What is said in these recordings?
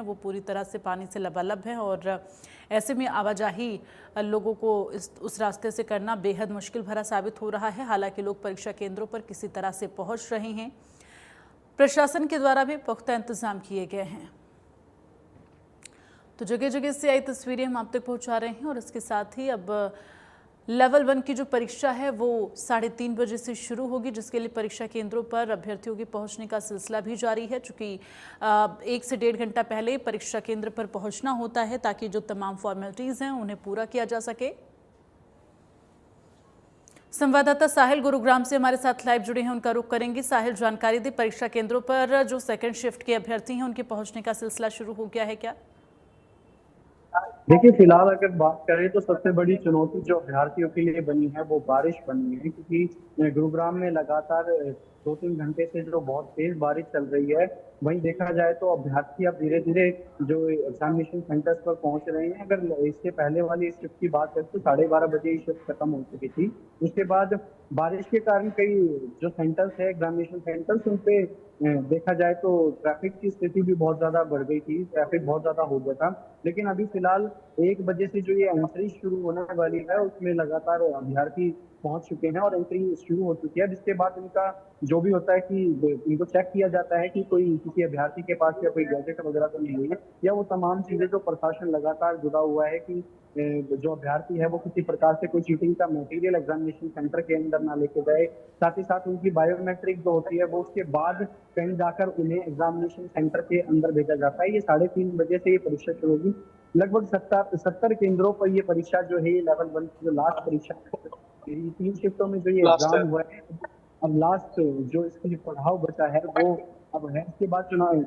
वो पूरी तरह से पानी से लबालब हैं और ऐसे में आवाजाही लोगों को उस रास्ते से करना बेहद मुश्किल भरा साबित हो रहा है। हालांकि लोग परीक्षा केंद्रों पर किसी तरह से पहुंच रहे हैं। प्रशासन के द्वारा भी पुख्ता इंतजाम किए गए हैं। तो जगह जगह से आई तस्वीरें हम आप तक पहुंचा रहे हैं और इसके साथ ही अब लेवल 1 की जो परीक्षा है वो 3:30 बजे से शुरू होगी, जिसके लिए परीक्षा केंद्रों पर अभ्यर्थियों के पहुंचने का सिलसिला भी जारी है। चूंकि 1 से 1.5 घंटा पहले परीक्षा केंद्र पर पहुंचना होता है ताकि जो तमाम फॉर्मेलिटीज़ हैं उन्हें पूरा किया जा सके। संवाददाता साहिल गुरुग्राम से हमारे साथ लाइव जुड़े हैं, उनका रुख करेंगे। साहिल, जानकारी दी, परीक्षा केंद्रों पर जो सेकेंड शिफ्ट के अभ्यर्थी हैं उनके पहुँचने का सिलसिला शुरू हो गया है क्या? देखिए, फिलहाल अगर बात करें तो सबसे बड़ी चुनौती जो अभ्यर्थियों के लिए बनी है वो बारिश बनी है, क्योंकि गुरुग्राम में लगातार 2-3 घंटे से जो बहुत तेज बारिश चल रही है। वहीं देखा जाए तो अभ्यर्थी अब धीरे धीरे जो एग्जामिनेशन सेंटर्स पर पहुंच रहे हैं। अगर इससे पहले वाली शिफ्ट की बात करें तो 12:30 बजे ही शिफ्ट खत्म हो चुकी थी। उसके बाद बारिश के कारण कई जो सेंटर्स है एग्जामिनेशन सेंटर्स उन पे देखा जाए तो ट्रैफिक की स्थिति भी बहुत ज्यादा बढ़ गई थी, ट्रैफिक बहुत ज्यादा हो गया था। लेकिन अभी फिलहाल 1 बजे से जो ये एंट्री शुरू होने वाली है उसमें लगातार अभ्यर्थी पहुंच चुके हैं और एंट्री शुरू हो चुकी है, जिसके बाद इनका जो भी होता है कि इनको चेक किया जाता है कि कोई किसी अभ्यर्थी के पास या कोई गैजेट वगैरह तो नहीं है, या वो तमाम चीजें जो प्रशासन लगातार जुड़ा हुआ है कि जो अभ्यर्थी है वो किसी प्रकार से कोई चीटिंग का मटेरियल एग्जामिनेशन सेंटर के अंदर ना लेके जाए। साथ ही साथ उनकी बायोमेट्रिक जो होती है वो उसके बाद कहीं जाकर उन्हें एग्जामिनेशन सेंटर के अंदर भेजा जाता है। ये 3:30 बजे से ये परीक्षा शुरू होगी। लगभग 70 केंद्रों पर ये परीक्षा जो है लेवल 1 की जो लास्ट परीक्षा है, 3 शिफ्टों में जो ये एग्जाम हुआ है, अब लास्ट जो इसके लिए पड़ाव बचा है वो अब है। इसके बाद चुनाव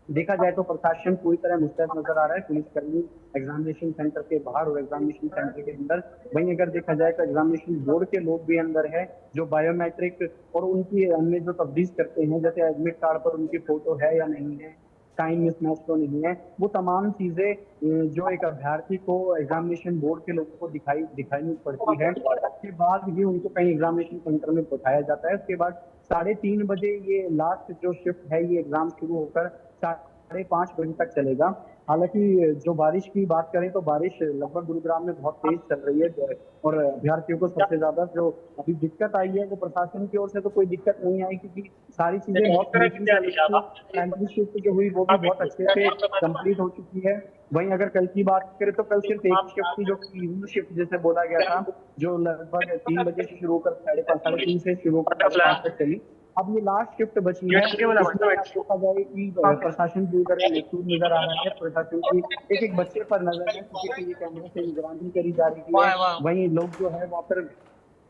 देखा जाए तो प्रशासन पूरी तरह मुस्तैद नजर आ रहा है, पुलिसकर्मी एग्जामिनेशन सेंटर के बाहर और एग्जामिनेशन सेंटर के अंदर। वहीं अगर देखा जाए तो एग्जामिनेशन बोर्ड के लोग भी अंदर है, जो बायोमेट्रिक और उनकी अन्य जो तब्दील करते हैं, जैसे एडमिट कार्ड पर उनकी फोटो है या नहीं है, टाइम मिसमैच तो नहीं है, वो तमाम चीजें जो एक अभ्यर्थी को एग्जामिनेशन बोर्ड के लोगों को दिखानी पड़ती है। उसके बाद ही उनको कहीं एग्जामिनेशन सेंटर में पहुंचाया जाता है। उसके बाद 3:30 बजे ये लास्ट जो शिफ्ट है ये एग्जाम शुरू होकर 5:30 बजे तक चलेगा। हालांकि जो बारिश की बात करें तो बारिश लगभग गुरुग्राम में बहुत तेज चल रही है और अभ्यर्थियों को सबसे ज्यादा जो अभी दिक्कत आई है वो प्रशासन की ओर से तो कोई दिक्कत नहीं आई, क्योंकि सारी चीजें बहुत स्मूथली चल रही थी। शिफ्ट जो हुई वो भी बहुत अच्छे से कंप्लीट हो चुकी है। वहीं अगर कल की बात करें तो कल सिर्फ एक शिफ्ट थी, जो इवनिंग शिफ्ट जैसे बोला गया था, जो लगभग 3 बजे से शुरू होकर 3:30 से शुरू होकर 5:30 तक चली। अब ये लास्ट शिफ्ट बची है। इसमें देखा जाए कि प्रशासन की उधर नेतृत्व नजर आ रहा है, प्रशासन की एक एक बच्चे पर नजर है, सीसीटीवी कैमरे से निगरानी करी जा रही है। वहीं लोग जो है वहाँ पर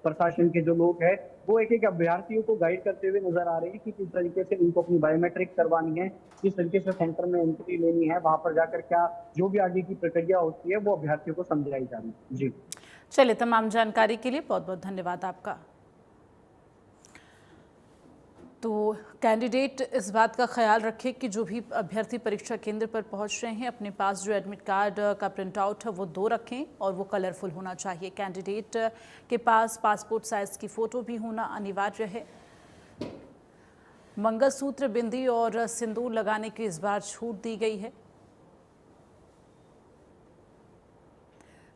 प्रशासन के जो लोग हैं वो एक एक अभ्यर्थियों को गाइड करते हुए नजर आ रहे हैं कि किस तरीके से उनको अपनी बायोमेट्रिक करवानी है, किस तरीके से सेंटर में एंट्री लेनी है, वहां पर जाकर क्या जो भी आगे की प्रक्रिया होती है वो अभ्यर्थियों को समझाई जा रही है। जी चलिए, तमाम जानकारी के लिए बहुत बहुत धन्यवाद आपका। तो कैंडिडेट इस बात का ख्याल रखें कि जो भी अभ्यर्थी परीक्षा केंद्र पर पहुंच रहे हैं अपने पास जो एडमिट कार्ड का प्रिंट आउट है वो 2 रखें और वो कलरफुल होना चाहिए। कैंडिडेट के पास पासपोर्ट साइज की फ़ोटो भी होना अनिवार्य है। मंगलसूत्र, बिंदी और सिंदूर लगाने की इस बार छूट दी गई है।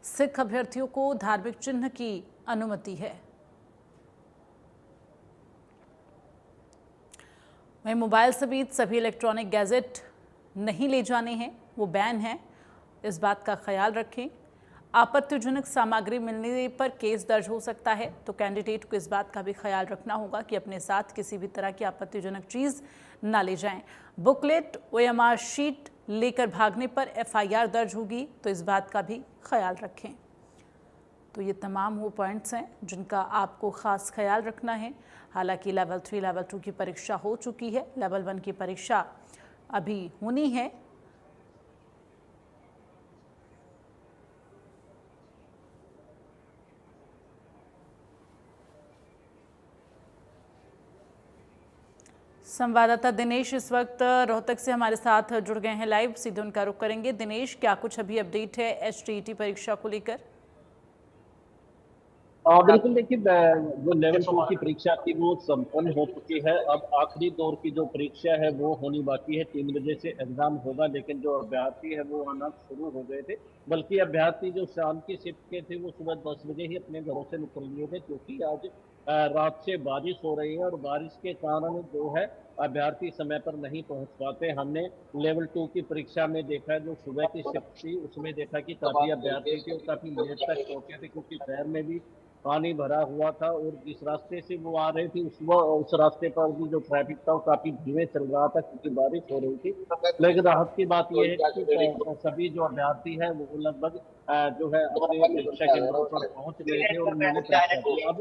सिख अभ्यर्थियों को धार्मिक चिन्ह की अनुमति है। वहीं मोबाइल समेत सभी इलेक्ट्रॉनिक गैजेट नहीं ले जाने हैं, वो बैन है, इस बात का ख्याल रखें। आपत्तिजनक सामग्री मिलने पर केस दर्ज हो सकता है, तो कैंडिडेट को इस बात का भी ख्याल रखना होगा कि अपने साथ किसी भी तरह की आपत्तिजनक चीज़ ना ले जाएं। बुकलेट OMR शीट लेकर भागने पर FIR दर्ज होगी, तो इस बात का भी ख्याल रखें। तो ये तमाम वो पॉइंट्स हैं जिनका आपको ख़ास ख्याल रखना है। हालांकि लेवल 3, लेवल 2 की परीक्षा हो चुकी है, लेवल 1 की परीक्षा अभी होनी है। संवाददाता दिनेश इस वक्त रोहतक से हमारे साथ जुड़ गए हैं लाइव, सीधे उनका रुख करेंगे। दिनेश, क्या कुछ अभी अपडेट है HTET परीक्षा को लेकर? बिल्कुल देखिए, जो लेवल 2 की परीक्षा थी वो संपन्न हो चुकी है। अब आखिरी दौर की जो परीक्षा है वो होनी बाकी है। 3 बजे से एग्जाम होगा, लेकिन जो अभ्यर्थी है वो आना शुरू हो गए थे। बल्कि अभ्यर्थी जो शाम की शिफ्ट के थे वो सुबह 10 बजे ही अपने घरों से निकल लिए थे, क्योंकि आज रात से बारिश हो रही है और बारिश के कारण जो है अभ्यर्थी समय पर नहीं पहुंच पाते। हमने लेवल 2 की परीक्षा में देखा, जो सुबह की शिफ्ट थी उसमें देखा कि काफी अभ्यर्थी थे और काफी लेट तक पहुंचे थे, क्योंकि शहर में भी पानी भरा हुआ था और जिस रास्ते से वो आ रहे थे उस रास्ते पर भी जो ट्रैफिक था वो काफी धीमे चल रहा था, क्योंकि बारिश हो रही थी। लेकिन राहत की बात यह है कि सभी जो अभ्यर्थी है वो लगभग जो है अपने परीक्षा केंद्रों पर पहुंच गए थे और उन्होंने परीक्षा दी। अब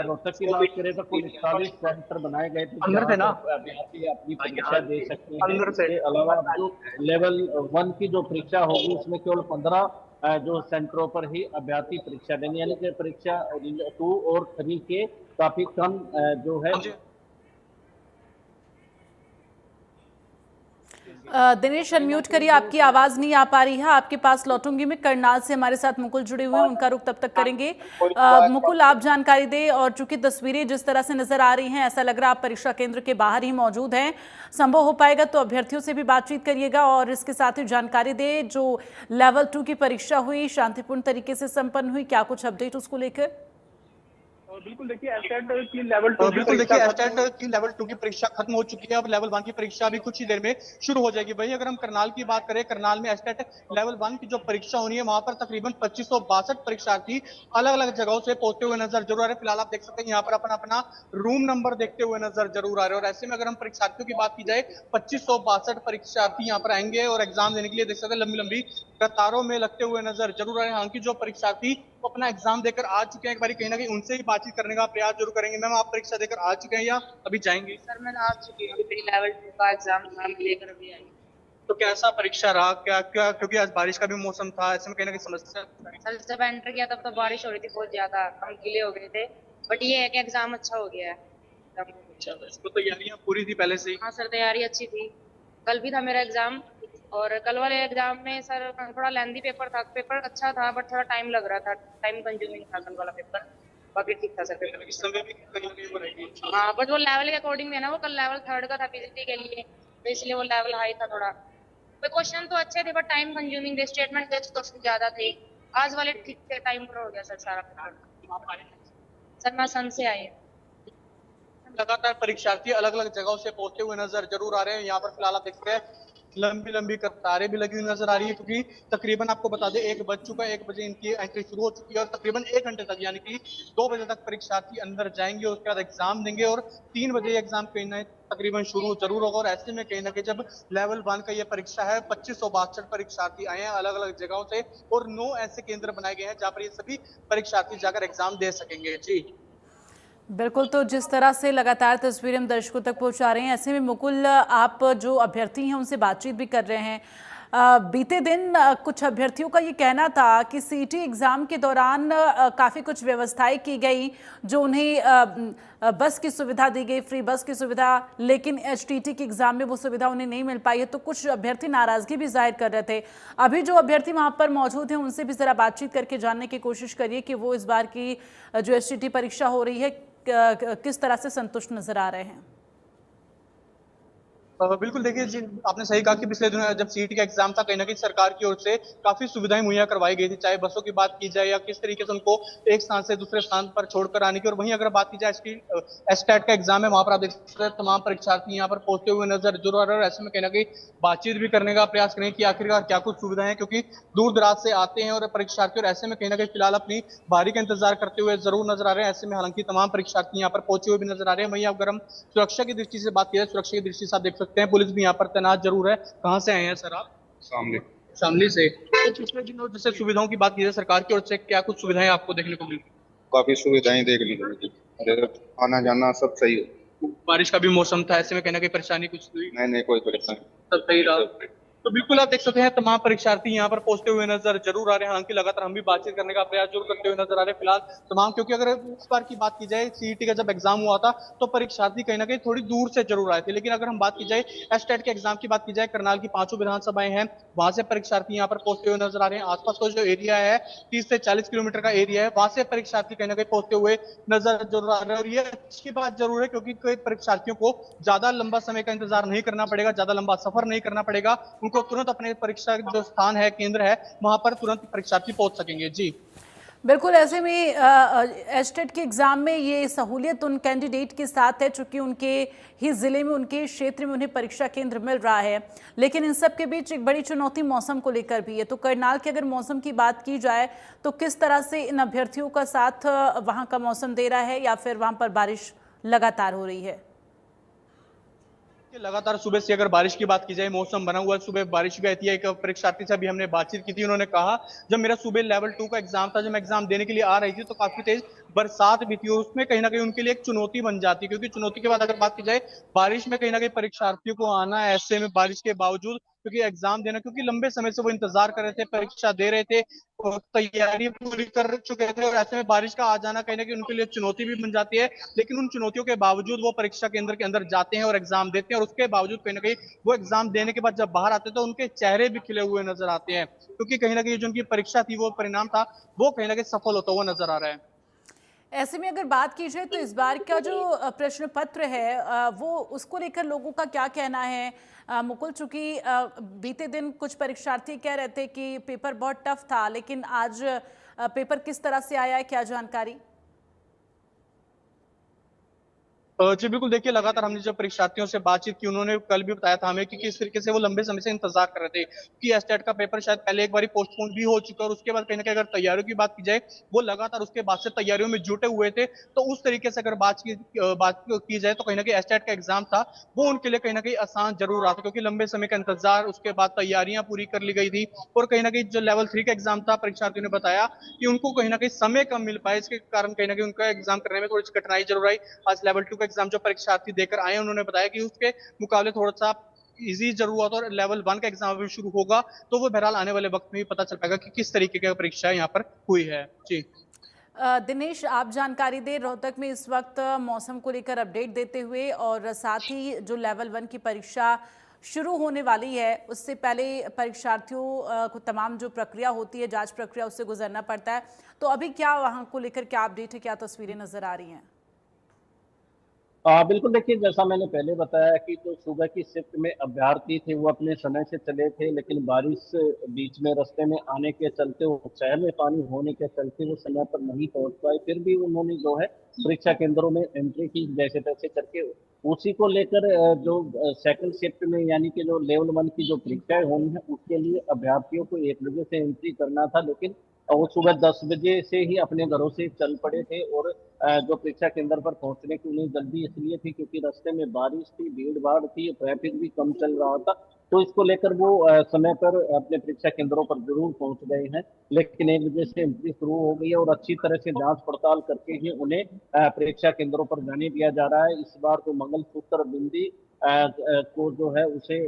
रोहतक की बात करें तो कुल 41 सेंटर बनाए गए थे जहाँ पर अभ्यर्थी अपनी परीक्षा दे सकते हैं। इसके अलावा अब जो लेवल 1 की जो परीक्षा होगी उसमें केवल 15 जो सेंटरों पर ही अभ्यर्थी परीक्षा देंगे, यानी कि परीक्षा 2 और 3 के काफी कम जो है। दिनेश, अनम्यूट करिए, आपकी आवाज नहीं आ पा रही है। आपके पास लौटूंगी मैं। करनाल से हमारे साथ मुकुल जुड़े हुए हैं, उनका रुख तब तक करेंगे। मुकुल, आप जानकारी दें। और चूंकि तस्वीरें जिस तरह से नजर आ रही हैं, ऐसा लग रहा है आप परीक्षा केंद्र के बाहर ही मौजूद हैं। संभव हो पाएगा तो अभ्यर्थियों से भी बातचीत करिएगा और इसके साथ ही जानकारी दें जो लेवल 2 की परीक्षा हुई, शांतिपूर्ण तरीके से संपन्न हुई, क्या कुछ अपडेट उसको लेकर? बिल्कुल देखिए, एस्टेट की लेवल 2 की परीक्षा खत्म हो चुकी है। अब लेवल 1 की परीक्षा भी कुछ ही देर में शुरू हो जाएगी। वहीं अगर हम करनाल की बात करें, करनाल में एस्टेट लेवल 1 की जो परीक्षा होनी है वहां पर तकरीबन 2562 परीक्षार्थी अलग अलग जगहों से पहुंचते हुए नजर जरूर आ रहे हैं। फिलहाल आप देख सकते हैं यहाँ पर अपना अपना रूम नंबर देखते हुए नजर जरूर आ रहे हैं। और ऐसे में अगर हम परीक्षार्थियों की बात की जाए, 2562 परीक्षार्थी यहाँ पर आएंगे और एग्जाम देने के लिए देख सकते हैं लंबी लंबी कतारों में लगते हुए नजर जरूर आ रहे हैं। हालांकि जो परीक्षार्थी अपना एग्जाम देकर आ चुके हैं, एक बार कहीं ना कहीं उनसे ही बातचीत करने का प्रयास जरूर करेंगे। मैम, आप परीक्षा देकर आ चुके हैं या अभी जाएंगे? सर मैं आ चुकी हूँ, मेरी लेवल 2 का एग्जाम था, मैं लेकर अभी आई। तो कैसा परीक्षा रहा? क्या क्या क्योंकि आज बारिश का भी मौसम था, ऐसे में कहीं ना कहीं समस्या। सर जब एंटर किया तब तो बारिश हो रही थी बहुत ज्यादा, हम गीले हो गए थे। बट ये है कि एग्जाम अच्छा हो गया है। अच्छा, इसको तैयारियां पूरी थी पहले से ही? हाँ सर, तैयारी अच्छी थी। कल भी था मेरा एग्जाम और कल वाले एग्जाम में सर थोड़ा लेंथी पेपर था। पेपर अच्छा था बट थोड़ा टाइम लग रहा था, टाइम कंज्यूमिंग था कल वाला पेपर। बाकी ठीक था सर पेपर। इस समय भी कहीं ना कहीं वो रहेगी। हाँ, बट वो लेवल के अकॉर्डिंग है ना, वो कल लेवल 3 का था पीजीटी के लिए, तो इसलिए वो लेवल हाई था थोड़ा। क्वेश्चन तो अच्छे थे बट टाइम कंज्यूमिंग थे, स्टेटमेंट टेस्ट क्वेश्चन ज्यादा थे। आज वाले ठीक थे, टाइम पर हो गया सर सारा पेपर। सर मैं सन से आई हूँ। लगातार परीक्षार्थी अलग अलग जगहों से पहुंचते हुए नजर जरूर आ रहे हैं। यहाँ पर फिलहाल आप देखते हैं लंबी लंबी कतारें भी लगी हुई नजर आ रही है, क्योंकि तकरीबन आपको बता दें 1 बज चुका है, 1 बजे इनकी एंट्री शुरू हो चुकी है और तकरीबन 1 घंटे तक यानी कि 2 बजे तक परीक्षार्थी अंदर जाएंगे, उसके बाद एग्जाम देंगे और 3 बजे एग्जाम कहीं ना तकरीबन शुरू जरूर होगा। और ऐसे में कहीं ना कहीं जब लेवल 1 का ये परीक्षा है, 2562 परीक्षार्थी आए हैं अलग अलग जगहों से और 9 ऐसे केंद्र बनाए गए हैं जहाँ पर ये सभी परीक्षार्थी जाकर एग्जाम दे सकेंगे। जी बिल्कुल, तो जिस तरह से लगातार तस्वीरें हम दर्शकों तक पहुंचा रहे हैं, ऐसे में मुकुल, आप जो अभ्यर्थी हैं उनसे बातचीत भी कर रहे हैं। बीते दिन कुछ अभ्यर्थियों का ये कहना था कि सीईटी एग्ज़ाम के दौरान काफ़ी कुछ व्यवस्थाएं की गई, जो उन्हें बस की सुविधा दी गई, फ्री बस की सुविधा, लेकिन एचटीटी के एग्ज़ाम में वो सुविधा उन्हें नहीं मिल पाई है। तो कुछ अभ्यर्थी नाराज़गी भी जाहिर कर रहे थे। अभी जो अभ्यर्थी वहाँ पर मौजूद हैं उनसे भी ज़रा बातचीत करके जानने की कोशिश करिए कि वो इस बार की जो एचटीटी परीक्षा हो रही है किस तरह से संतुष्ट नजर आ रहे हैं। बिल्कुल देखिए जी, आपने सही कहा कि पिछले दिनों जब सीईटी का एग्जाम था, कहीं ना कहीं सरकार की ओर से काफी सुविधाएं मुहैया करवाई गई थी, चाहे बसों की बात की जाए या किस तरीके से उनको एक स्थान से दूसरे स्थान पर छोड़कर आने की। और वहीं अगर बात की जाए एस्टेट का एग्जाम है, वहां पर आप देख सकते हैं तमाम परीक्षार्थी यहाँ पर पहुंचते हुए नजर जरूर आ रहे हैं। और ऐसे में कहीं ना कहीं बातचीत भी करने का प्रयास करें कि आखिरकार क्या कुछ सुविधाएं हैं, क्योंकि दूर दराज से आते हैं और परीक्षार्थी, और ऐसे में कहीं ना कहीं फिलहाल अपनी बारी का इंतजार करते हुए जरूर नजर आ रहे हैं। ऐसे में हालांकि तमाम परीक्षार्थी यहाँ पर पहुंचे हुए भी नजर आ रहे हैं। वहीं अगर हम सुरक्षा की दृष्टि से बात की जाए, सुरक्षा की दृष्टि से आप देख सकते हैं पुलिस भी यहाँ पर तैनात जरूर है। कहाँ से आए हैं सर आप? शामली से। तो पिछले दिनों जैसे सुविधाओं की बात की जाए सरकार की ओर से, क्या कुछ सुविधाएं आपको देखने को मिली? काफी सुविधाएं देखने को मिली, आना जाना सब सही है। बारिश का भी मौसम था, ऐसे में कहना कोई परेशानी कुछ हुई? नहीं कोई परेशानी। सब सही रहा। तो बिल्कुल आप देख सकते हैं तमाम परीक्षार्थी यहाँ पर पहुंचते हुए नजर जरूर आ रहे हैं। हालांकि लगातार हम भी बातचीत करने का प्रयास जरूर करते हुए नजर आ रहे हैं फिलहाल तमाम, क्योंकि अगर इस बार की बात की जाए सीईटी का जब एग्जाम हुआ था तो परीक्षार्थी कहीं ना कहीं थोड़ी दूर से जरूर आए थे, लेकिन अगर हम बात की जाए एस्टेट के एग्जाम की बात की जाए, करनाल की 5 विधानसभाएं हैं, वहां से परीक्षार्थी यहाँ पर पहुंचते हुए नजर आ रहे हैं। आसपास का जो एरिया है 30 से 40 किलोमीटर का एरिया है, वहां से परीक्षार्थी कहीं ना कहीं पहुंचते हुए नजर जरूर आ रहे हैं। और ये अच्छी बात जरूर है क्योंकि कई परीक्षार्थियों को ज्यादा लंबा समय का इंतजार नहीं करना पड़ेगा, ज्यादा लंबा सफर नहीं करना पड़ेगा, उनको तुरंत अपने परीक्षा जो स्थान है, केंद्र है, वहां पर तुरंत परीक्षार्थी पहुंच सकेंगे। जी बिल्कुल, ऐसे में एस्टेट के एग्ज़ाम में ये सहूलियत उन कैंडिडेट के साथ है चूँकि उनके ही ज़िले में, उनके क्षेत्र में उन्हें परीक्षा केंद्र मिल रहा है। लेकिन इन सब के बीच एक बड़ी चुनौती मौसम को लेकर भी है। तो करनाल के अगर मौसम की बात की जाए तो किस तरह से इन अभ्यर्थियों का साथ वहाँ का मौसम दे रहा है, या फिर वहाँ पर बारिश लगातार हो रही है? लगातार सुबह से अगर बारिश की बात की जाए, मौसम बना हुआ है, सुबह बारिश भी रहती है। एक परीक्षार्थी से अभी हमने बातचीत की थी, उन्होंने कहा जब मेरा सुबह लेवल 2 का एग्जाम था, जब मैं एग्जाम देने के लिए आ रही थी तो काफी तेज बरसात भी थी और उसमें कहीं ना कहीं उनके लिए एक चुनौती बन जाती है, क्योंकि चुनौती के बाद अगर बात की जाए बारिश में कहीं ना कहीं परीक्षार्थियों को आना है, ऐसे में बारिश के बावजूद क्योंकि एग्जाम देना, क्योंकि लंबे समय से वो इंतजार कर रहे थे, परीक्षा दे रहे थे और तैयारी पूरी कर चुके थे, और ऐसे में बारिश का आ जाना कहीं ना कहीं उनके लिए चुनौती भी बन जाती है। लेकिन उन चुनौतियों के बावजूद वो परीक्षा केंद्र के अंदर जाते हैं और एग्जाम देते हैं, और उसके बावजूद कहीं ना कहीं वो एग्जाम देने के बाद जब बाहर आते हैं तो उनके चेहरे भी खिले हुए नजर आते हैं, क्योंकि कहीं ना कहीं जो उनकी परीक्षा थी, वो परिणाम था, वो कहीं ना कहीं सफल होता हुआ नजर आ रहा है। ऐसे में अगर बात की जाए तो इस बार का जो प्रश्न पत्र है वो उसको लेकर लोगों का क्या कहना है? मुकुल, चूंकि बीते दिन कुछ परीक्षार्थी कह रहे थे कि पेपर बहुत टफ था, लेकिन आज पेपर किस तरह से आया है, क्या जानकारी? जी बिल्कुल, देखिए लगातार हमने जब परीक्षार्थियों से बातचीत की, उन्होंने कल भी बताया था हमें कि किस तरीके से वो लंबे समय से इंतजार कर रहे थे कि एस्टेट का पेपर शायद पहले एक बार पोस्टपोन भी हो चुका है, और उसके बाद कहीं ना कहीं अगर तैयारियों की बात की जाए, वो लगातार उसके बाद से तैयारियों में जुटे हुए थे। तो उस तरीके से अगर बात की जाए तो कहीं ना कहीं एस्टेट का एग्जाम था, वो उनके लिए कहीं ना कहीं आसान जरूर रहा था, क्योंकि लंबे समय का इंतजार, उसके बाद तैयारियां पूरी कर ली गई थी, और कहीं ना कहीं जो लेवल 3 का एग्जाम था, परीक्षार्थियों ने बताया कि उनको कहीं ना कहीं समय कम मिल पाया, इसके कारण कहीं ना कहीं उनका एग्जाम करने में थोड़ी सी कठिनाई जरूर आई। आज लेवल 2 का एग्जाम जो परीक्षार्थी देकर आए, उन्होंने बताया कि उसके मुकाबले थोड़ा सा इजी जरूर हुआ था, और लेवल 1 का एग्जाम अभी शुरू होगा तो वो बहरहाल आने वाले वक्त में ही पता चल पाएगा कि किस तरीके की परीक्षा यहाँ पर हुई है। जी दिनेश, आप जानकारी दें रोहतक में इस वक्त मौसम को लेकर अपडेट देते हुए, और साथ ही जो लेवल 1 की परीक्षा शुरू होने वाली है उससे पहले परीक्षार्थियों को तमाम जो प्रक्रिया होती है, जांच प्रक्रिया, उससे गुजरना पड़ता है। तो अभी क्या वहां को लेकर क्या अपडेट है, क्या तस्वीरें नजर आ रही हैं? बिल्कुल, देखिए जैसा मैंने पहले बताया कि जो सुबह की शिफ्ट में अभ्यर्थी थे वो अपने समय से चले थे, लेकिन बारिश बीच में रास्ते में आने के चलते, वो शहर में पानी होने के चलते वो समय पर नहीं पहुंच पाए। फिर भी उन्होंने जो है परीक्षा केंद्रों में एंट्री की जैसे तैसे करके। उसी को लेकर जो सेकंड शिफ्ट में यानी कि जो लेवल 1 की जो परीक्षाएं होनी है उसके लिए अभ्यर्थियों को 1 बजे से एंट्री करना था, लेकिन वो सुबह 10 बजे से ही अपने घरों से चल पड़े थे। और जो परीक्षा केंद्र पर पहुंचने की उन्हें जल्दी इसलिए थी क्योंकि रास्ते में बारिश थी, भीड़ भाड़ थी, ट्रैफिक भी कम चल रहा था। तो इसको लेकर वो समय पर अपने परीक्षा केंद्रों पर जरूर पहुंच गए हैं, लेकिन 1 बजे से एंट्री शुरू हो गई है और अच्छी तरह से जांच पड़ताल करके ही उन्हें परीक्षा केंद्रों पर जाने दिया जा रहा है। इस बार जो मंगलसूत्र बिंदी को जो है उसे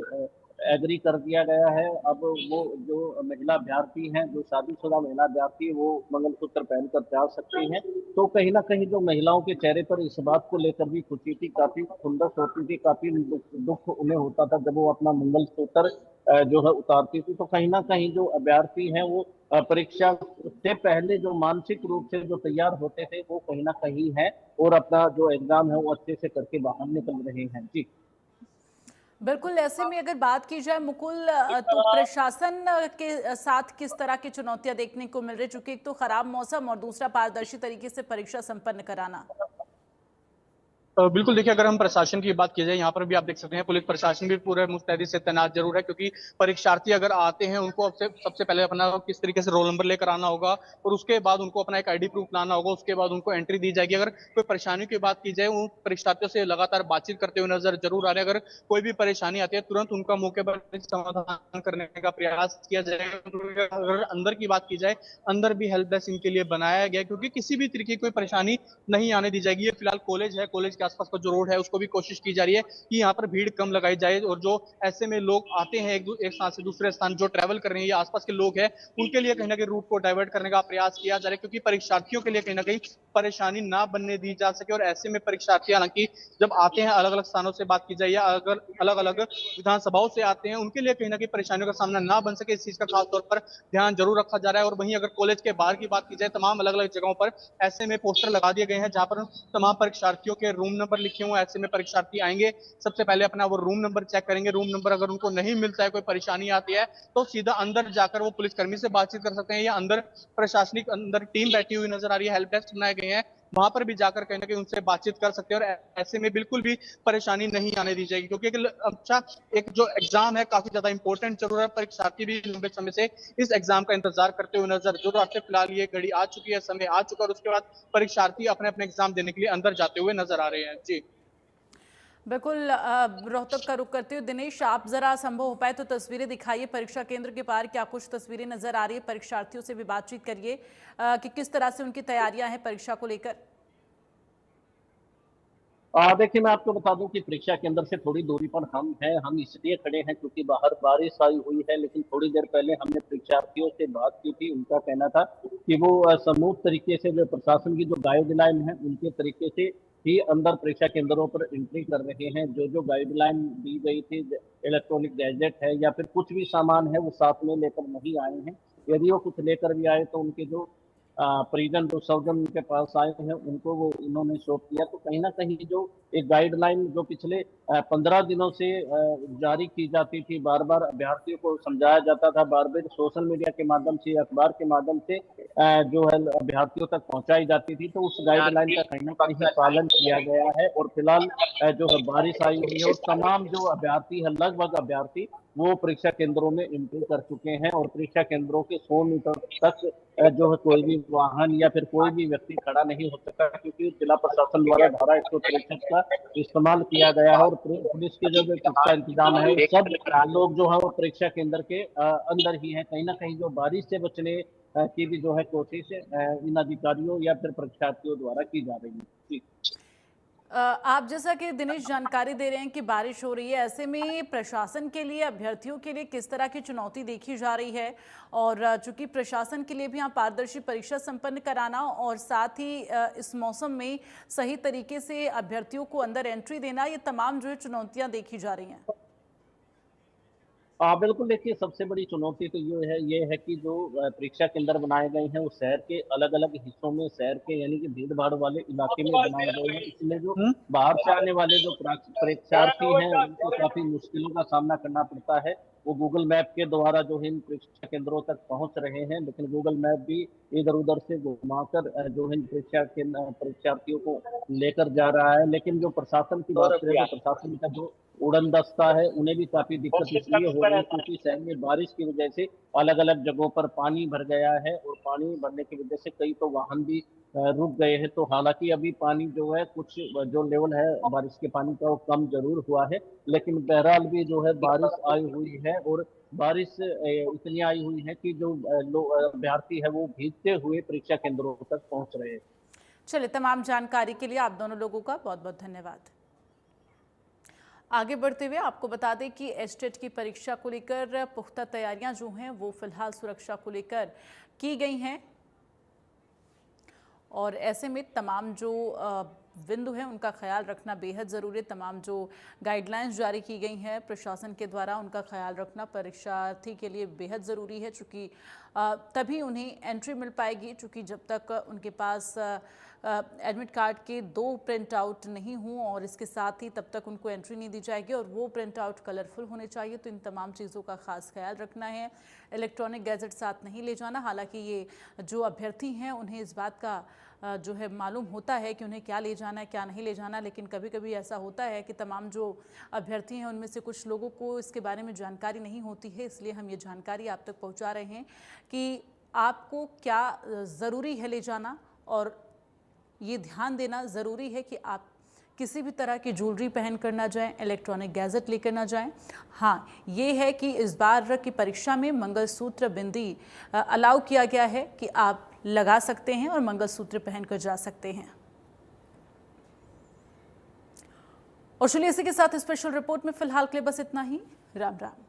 एग्री कर दिया गया है। अब वो जो महिला अभ्यर्थी हैं, जो शादीशुदा महिला अभ्यर्थी, वो मंगलसूत्र पहनकर जा सकती हैं। तो कहीं ना कहीं जो महिलाओं के चेहरे पर इस बात को लेकर भी खुशी थी, काफी खुंदस होती थी, काफी दुख उन्हें होता था जब वो अपना मंगलसूत्र जो है उतारती थी। तो कहीं ना कहीं जो अभ्यर्थी हैं वो परीक्षा से पहले जो मानसिक रूप से जो तैयार होते थे वो कहीं ना कहीं है, और अपना जो एग्जाम है वो अच्छे से करके बाहर निकल रहे हैं। जी बिल्कुल, ऐसे में अगर बात की जाए मुकुल, तो प्रशासन के साथ किस तरह की चुनौतियां देखने को मिल रही, चूंकि एक तो खराब मौसम और दूसरा पारदर्शी तरीके से परीक्षा संपन्न कराना? बिल्कुल, देखिए अगर हम प्रशासन की बात की जाए, यहाँ पर भी आप देख सकते हैं पुलिस प्रशासन भी पूरे मुस्तैदी से तैनात जरूर है, क्योंकि परीक्षार्थी अगर आते हैं उनको सबसे पहले अपना किस तरीके से रोल नंबर लेकर आना होगा, और उसके बाद उनको अपना एक आईडी प्रूफ लाना होगा, उसके बाद उनको एंट्री दी जाएगी। अगर कोई परेशानी की बात की जाए, उन परीक्षार्थियों से लगातार बातचीत करते हुए नजर जरूर आ रहे हैं। अगर कोई भी परेशानी आती है तुरंत उनका मौके पर समाधान करने का प्रयास किया जाएगा। अगर अंदर की बात की जाए, अंदर भी हेल्प डेस्क इनके लिए बनाया गया, क्योंकि किसी भी तरीके की कोई परेशानी नहीं आने दी जाएगी। ये फिलहाल कॉलेज है, कॉलेज के आसपास का जो रोड है उसको भी कोशिश की जा रही है कि यहाँ पर भीड़ कम लगाई जाए, और जो ऐसे में लोग आते हैं एक स्थान से दूसरे स्थान, जो ट्रैवल कर रहे हैं या आसपास के लोग हैं, उनके लिए कहीं ना कहीं रूट को डाइवर्ट करने का प्रयास किया जा रहा है, क्योंकि परीक्षार्थियों के लिए कहीं ना कहीं परेशानी ना बनने दी जा सके। और ऐसे में परीक्षार्थी हालांकि जब आते हैं अलग अलग स्थानों से बात की जाए या अगर अलग अलग विधानसभाओं से आते हैं, उनके लिए कहीं ना कहीं परेशानियों का सामना ना बन सके, इस चीज का खास तौर पर ध्यान जरूर रखा जा रहा है। और वहीं अगर कॉलेज के बाहर की बात की जाए, तमाम अलग अलग जगहों पर ऐसे में पोस्टर लगा दिए गए हैं जहां पर तमाम परीक्षार्थियों के रूम नंबर लिखे हुए हैं। ऐसे में परीक्षार्थी आएंगे, सबसे पहले अपना वो रूम नंबर चेक करेंगे, रूम नंबर अगर उनको नहीं मिलता है, कोई परेशानी आती है, तो सीधा अंदर जाकर वो पुलिसकर्मी से बातचीत कर सकते हैं, या अंदर प्रशासनिक अंदर टीम बैठी हुई नजर आ रही है, हेल्प डेस्क बनाए गए हैं, वहां पर भी जाकर कहीं ना कहीं उनसे बातचीत कर सकते हैं। और ऐसे में बिल्कुल भी परेशानी नहीं आने दी जाएगी, क्योंकि अच्छा एक जो एग्जाम है काफी ज्यादा इंपॉर्टेंट जरूर है। परीक्षार्थी भी लंबे समय से इस एग्जाम का इंतजार करते हुए नजर जरूर आते हैं। फिलहाल ये घड़ी आ चुकी है, समय आ चुका है, और उसके बाद परीक्षार्थी अपने अपने एग्जाम देने के लिए अंदर जाते हुए नजर आ रहे हैं। जी बिल्कुल। रोहतक का रुख करते हुए दिनेश, आप जरा संभव हो पाए तो तस्वीरें दिखाइए परीक्षा केंद्र के पार, क्या कुछ तस्वीरें नजर आ रही है, परीक्षार्थियों से भी बातचीत करिए कि किस तरह से उनकी तैयारियां हैं परीक्षा को लेकर। देखिए, मैं आपको बता दूं कि परीक्षा केंद्र से थोड़ी दूरी पर हम इसलिए खड़े हैं क्योंकि बाहर बारिश आई हुई है, लेकिन थोड़ी देर पहले हमने परीक्षार्थियों से बात की थी। उनका कहना था कि वो समूह तरीके से जो प्रशासन की जो गाइडलाइन है उनके तरीके से ही अंदर परीक्षा केंद्रों पर एंट्री कर रहे हैं। जो जो गाइडलाइन दी गई थी, इलेक्ट्रॉनिक गैजेट है या फिर कुछ भी सामान है, वो साथ में लेकर नहीं आए हैं। यदि वो कुछ लेकर भी आए तो उनके जो परिजन जो स्वजन उनके पास आए हैं उनको वो उन्होंने सौंप दिया। तो कहीं ना कहीं जो एक गाइडलाइन जो पिछले 15 दिनों से जारी की जाती थी, बार बार अभ्यर्थियों को समझाया जाता था, बार बार सोशल मीडिया के माध्यम से, अखबार के माध्यम से जो है अभ्यर्थियों तक पहुंचाई जाती थी, तो उस गाइडलाइन का कहीं ना कहीं पालन किया गया है। और फिलहाल जो है बारिश आई हुई है और तमाम जो अभ्यर्थी है, लगभग अभ्यर्थी वो परीक्षा केंद्रों में एंट्री कर चुके हैं। और परीक्षा केंद्रों के 100 मीटर तक जो है कोई भी वाहन या फिर कोई भी व्यक्ति खड़ा नहीं हो सकता, क्योंकि जिला प्रशासन द्वारा धारा 163 का इस्तेमाल किया गया है। और पुलिस के जो पुख्ता इंतजाम है, सब लोग जो है वो परीक्षा केंद्र के अंदर ही है। कहीं ना कहीं जो बारिश से बचने की भी जो है कोशिश इन अधिकारियों या फिर परीक्षार्थियों द्वारा की जा रही है। आप जैसा कि दिनेश जानकारी दे रहे हैं कि बारिश हो रही है, ऐसे में प्रशासन के लिए, अभ्यर्थियों के लिए किस तरह की चुनौती देखी जा रही है? और चूंकि प्रशासन के लिए भी यहाँ पारदर्शी परीक्षा संपन्न कराना और साथ ही इस मौसम में सही तरीके से अभ्यर्थियों को अंदर एंट्री देना, ये तमाम जो है चुनौतियाँ देखी जा रही हैं। बिल्कुल। देखिए, सबसे बड़ी चुनौती तो ये है कि जो परीक्षा केंद्र बनाए गए हैं वो शहर के अलग अलग हिस्सों में, शहर के यानी कि भीड़ भाड़ वाले इलाके में बनाए गए हैं। इसमें जो बाहर से आने वाले जो परीक्षार्थी हैं उनको काफी मुश्किलों का सामना करना पड़ता है। वो गूगल मैप के द्वारा जो है इन परीक्षा केंद्रों तक पहुंच रहे हैं, लेकिन गूगल मैप भी इधर उधर से घुमाकर जो है परीक्षार्थियों को लेकर जा रहा है। लेकिन जो प्रशासन की बात करें तो प्रशासन का जो उड़न दस्ता है उन्हें भी काफी दिक्कत इसलिए हो रही है क्योंकि शहर में बारिश की वजह से अलग अलग जगहों पर पानी भर गया है, और पानी भरने की वजह से कई तो वाहन भी रुक गए हैं। तो हालांकि अभी पानी जो है कुछ जो लेवल है बारिश के पानी का वो कम जरूर हुआ है, लेकिन बहरहाल भी जो है बारिश आई हुई है। और बारिश इतनी आई हुई है कि जो अभ्यर्थी है वो भीगते हुए परीक्षा केंद्रों तक पहुंच रहे हैं। चलिए, तमाम जानकारी के लिए आप दोनों लोगों का बहुत बहुत धन्यवाद। आगे बढ़ते हुए आपको बता दें कि एचटेट की परीक्षा को लेकर पुख्ता तैयारियां जो हैं वो फिलहाल सुरक्षा को लेकर की गई हैं, और ऐसे में तमाम जो बिंदु हैं उनका ख्याल रखना बेहद ज़रूरी है। तमाम जो गाइडलाइंस जारी की गई हैं प्रशासन के द्वारा, उनका ख्याल रखना परीक्षार्थी के लिए बेहद ज़रूरी है, चूँकि तभी उन्हें एंट्री मिल पाएगी। चूँकि जब तक उनके पास एडमिट कार्ड के 2 प्रिंट आउट नहीं हों और इसके साथ ही तब तक उनको एंट्री नहीं दी जाएगी, और वो प्रिंट आउट कलरफुल होने चाहिए। तो इन तमाम चीज़ों का खास ख्याल रखना है। इलेक्ट्रॉनिक गैजेट साथ नहीं ले जाना। हालांकि ये जो अभ्यर्थी हैं उन्हें इस बात का जो है मालूम होता है कि उन्हें क्या ले जाना है क्या नहीं ले जाना, लेकिन कभी कभी ऐसा होता है कि तमाम जो अभ्यर्थी हैं उनमें से कुछ लोगों को इसके बारे में जानकारी नहीं होती है। इसलिए हम ये जानकारी आप तक पहुंचा रहे हैं कि आपको क्या ज़रूरी है ले जाना, और ये ध्यान देना ज़रूरी है कि आप किसी भी तरह की ज्वेलरी पहन कर ना जाएं, इलेक्ट्रॉनिक गैजेट लेकर ना जाएं। हाँ, ये है कि इस बार की परीक्षा में मंगलसूत्र, बिंदी अलाउ किया गया है कि आप लगा सकते हैं और मंगलसूत्र पहनकर जा सकते हैं। और चलिए इसी के साथ स्पेशल रिपोर्ट में फिलहाल के लिए बस इतना ही। राम राम।